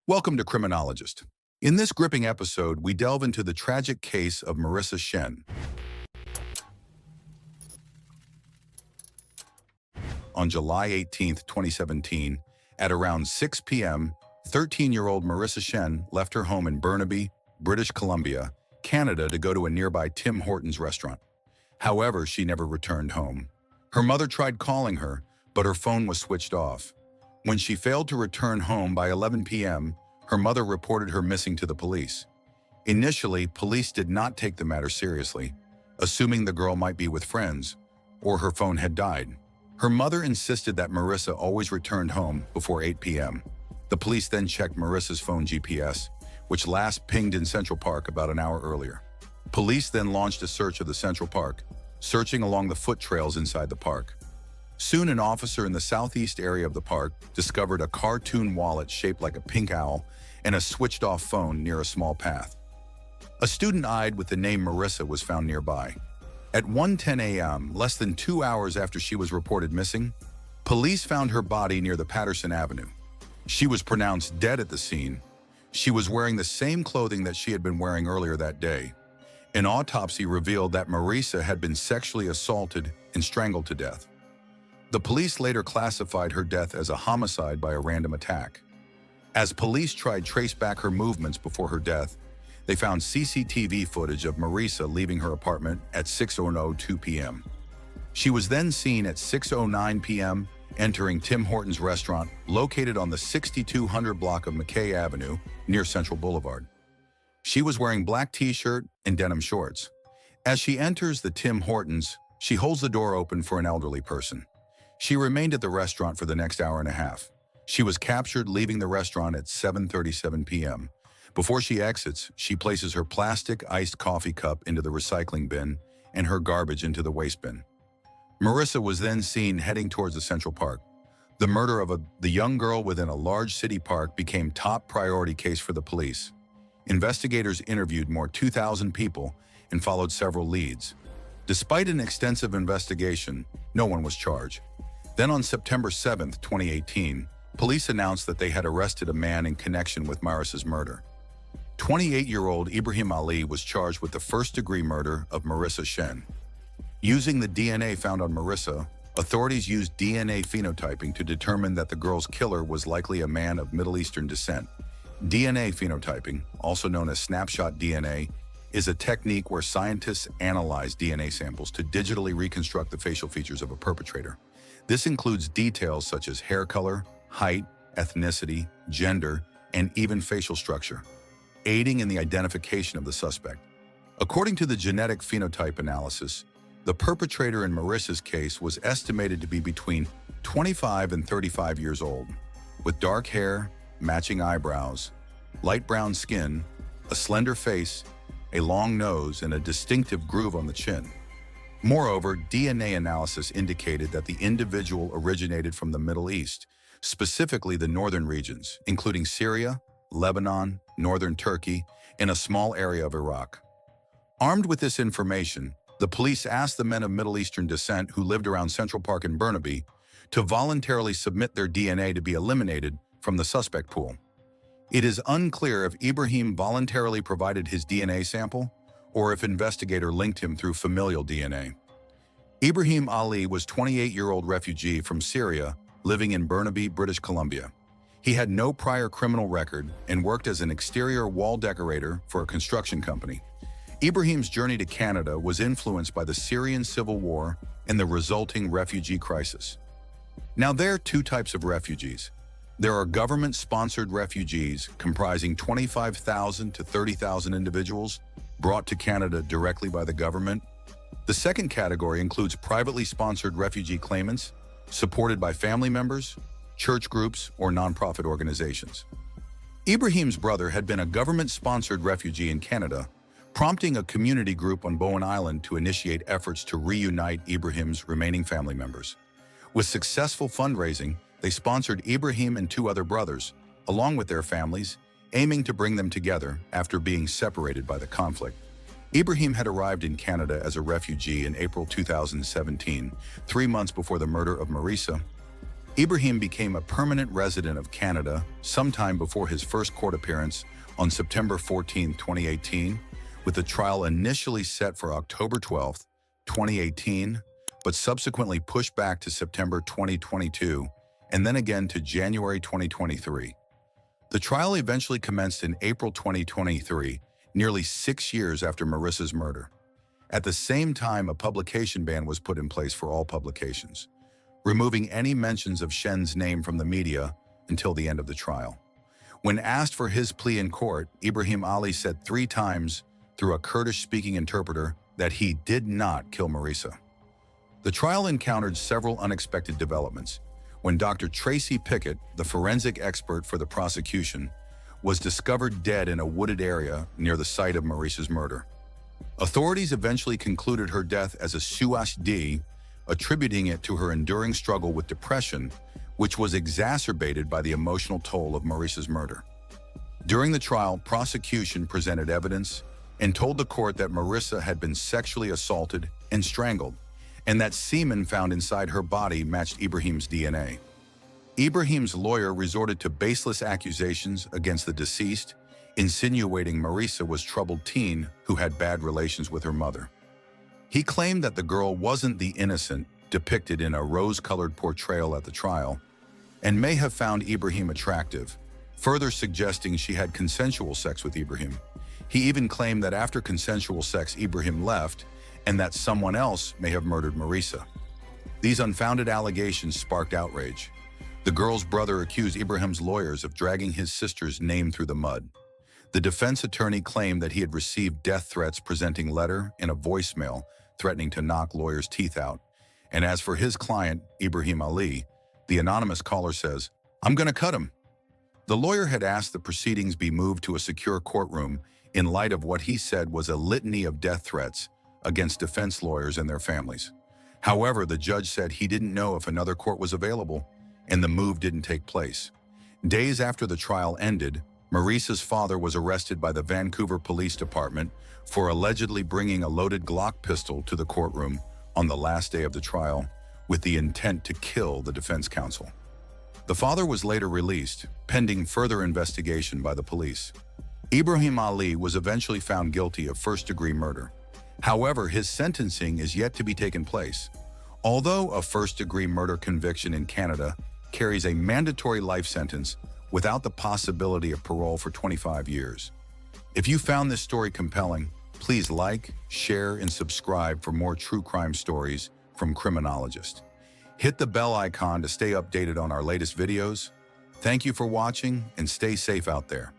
Welcome to Criminologist. In this gripping episode, we delve into the tragic case of Marissa Shen. On July 18, 2017, at around 6 p.m., 13-year-old Marissa Shen left her home in Burnaby, British Columbia, Canada to go to a nearby Tim Hortons restaurant. However, she never returned home. Her mother tried calling her, but her phone was switched off. When she failed to return home by 11 p.m., her mother reported her missing to the police. Initially, police did not take the matter seriously, assuming the girl might be with friends or her phone had died. Her mother insisted that Marissa always returned home before 8 p.m. The police then checked Marissa's phone GPS, which last pinged in Central Park about an hour earlier. Police then launched a search of the Central Park, searching along the foot trails inside the park. Soon, an officer in the southeast area of the park discovered a cartoon wallet shaped like a pink owl and a switched-off phone near a small path. A student eyed with the name Marissa was found nearby. At 1:10 a.m., less than 2 hours after she was reported missing, police found her body near the Patterson Avenue. She was pronounced dead at the scene. She was wearing the same clothing that she had been wearing earlier that day. An autopsy revealed that Marissa had been sexually assaulted and strangled to death. The police later classified her death as a homicide by a random attack. As police tried to trace back her movements before her death, they found CCTV footage of Marissa leaving her apartment at 6:02 p.m. She was then seen at 6:09 p.m. entering Tim Hortons restaurant located on the 6200 block of McKay Avenue near Central Boulevard. She was wearing black t-shirt and denim shorts. As she enters the Tim Hortons, she holds the door open for an elderly person. She remained at the restaurant for the next hour and a half. She was captured leaving the restaurant at 7:37 p.m. Before she exits, she places her plastic iced coffee cup into the recycling bin and her garbage into the waste bin. Marissa was then seen heading towards the Central Park. The murder of the young girl within a large city park became top priority case for the police. Investigators interviewed more 2,000 people and followed several leads. Despite an extensive investigation, no one was charged. Then on September 7, 2018, police announced that they had arrested a man in connection with Marissa's murder. 28-year-old Ibrahim Ali was charged with the first-degree murder of Marissa Shen. Using the DNA found on Marissa, authorities used DNA phenotyping to determine that the girl's killer was likely a man of Middle Eastern descent. DNA phenotyping, also known as snapshot DNA, is a technique where scientists analyze DNA samples to digitally reconstruct the facial features of a perpetrator. This includes details such as hair color, height, ethnicity, gender, and even facial structure, aiding in the identification of the suspect. According to the genetic phenotype analysis, the perpetrator in Marissa's case was estimated to be between 25 and 35 years old, with dark hair, matching eyebrows, light brown skin, a slender face, a long nose, and a distinctive groove on the chin. Moreover, DNA analysis indicated that the individual originated from the Middle East, specifically the northern regions, including Syria, Lebanon, northern Turkey, and a small area of Iraq. Armed with this information, the police asked the men of Middle Eastern descent who lived around Central Park in Burnaby to voluntarily submit their DNA to be eliminated from the suspect pool. It is unclear if Ibrahim voluntarily provided his DNA sample or if investigator linked him through familial DNA. Ibrahim Ali was a 28-year-old refugee from Syria living in Burnaby, British Columbia. He had no prior criminal record and worked as an exterior wall decorator for a construction company. Ibrahim's journey to Canada was influenced by the Syrian civil war and the resulting refugee crisis. Now, there are two types of refugees. There are government-sponsored refugees comprising 25,000 to 30,000 individuals brought to Canada directly by the government. The second category includes privately sponsored refugee claimants supported by family members, church groups, or nonprofit organizations. Ibrahim's brother had been a government-sponsored refugee in Canada, prompting a community group on Bowen Island to initiate efforts to reunite Ibrahim's remaining family members. With successful fundraising, they sponsored Ibrahim and two other brothers, along with their families, aiming to bring them together after being separated by the conflict. Ibrahim had arrived in Canada as a refugee in April 2017, 3 months before the murder of Marissa. Ibrahim became a permanent resident of Canada sometime before his first court appearance on September 14, 2018, with the trial initially set for October 12, 2018, but subsequently pushed back to September 2022 and then again to January 2023. The trial eventually commenced in April 2023, nearly 6 years after Marissa's murder. At the same time, a publication ban was put in place for all publications, removing any mentions of Shen's name from the media until the end of the trial. When asked for his plea in court, Ibrahim Ali said 3 times through a Kurdish-speaking interpreter that he did not kill Marissa. The trial encountered several unexpected developments when Dr. Tracy Pickett, the forensic expert for the prosecution, was discovered dead in a wooded area near the site of Marissa's murder. Authorities eventually concluded her death as a suicide, attributing it to her enduring struggle with depression, which was exacerbated by the emotional toll of Marissa's murder. During the trial, prosecution presented evidence and told the court that Marissa had been sexually assaulted and strangled, and that semen found inside her body matched Ibrahim's DNA. Ibrahim's lawyer resorted to baseless accusations against the deceased, insinuating Marissa was a troubled teen who had bad relations with her mother. He claimed that the girl wasn't the innocent depicted in a rose-colored portrayal at the trial, and may have found Ibrahim attractive, further suggesting she had consensual sex with Ibrahim. He even claimed that after consensual sex, Ibrahim left, and that someone else may have murdered Marissa. These unfounded allegations sparked outrage. The girl's brother accused Ibrahim's lawyers of dragging his sister's name through the mud. The defense attorney claimed that he had received death threats, presenting letter and a voicemail threatening to knock lawyers' teeth out. And as for his client, Ibrahim Ali, the anonymous caller says, "I'm gonna cut him." The lawyer had asked the proceedings be moved to a secure courtroom in light of what he said was a litany of death threats against defense lawyers and their families. However, the judge said he didn't know if another court was available, and the move didn't take place. Days after the trial ended, Marissa's father was arrested by the Vancouver Police Department for allegedly bringing a loaded Glock pistol to the courtroom on the last day of the trial with the intent to kill the defense counsel. The father was later released, pending further investigation by the police. Ibrahim Ali was eventually found guilty of first-degree murder. However, his sentencing is yet to be taken place. Although a first-degree murder conviction in Canada carries a mandatory life sentence without the possibility of parole for 25 years. If you found this story compelling, please like, share, and subscribe for more true crime stories from Criminologist. Hit the bell icon to stay updated on our latest videos. Thank you for watching, and stay safe out there.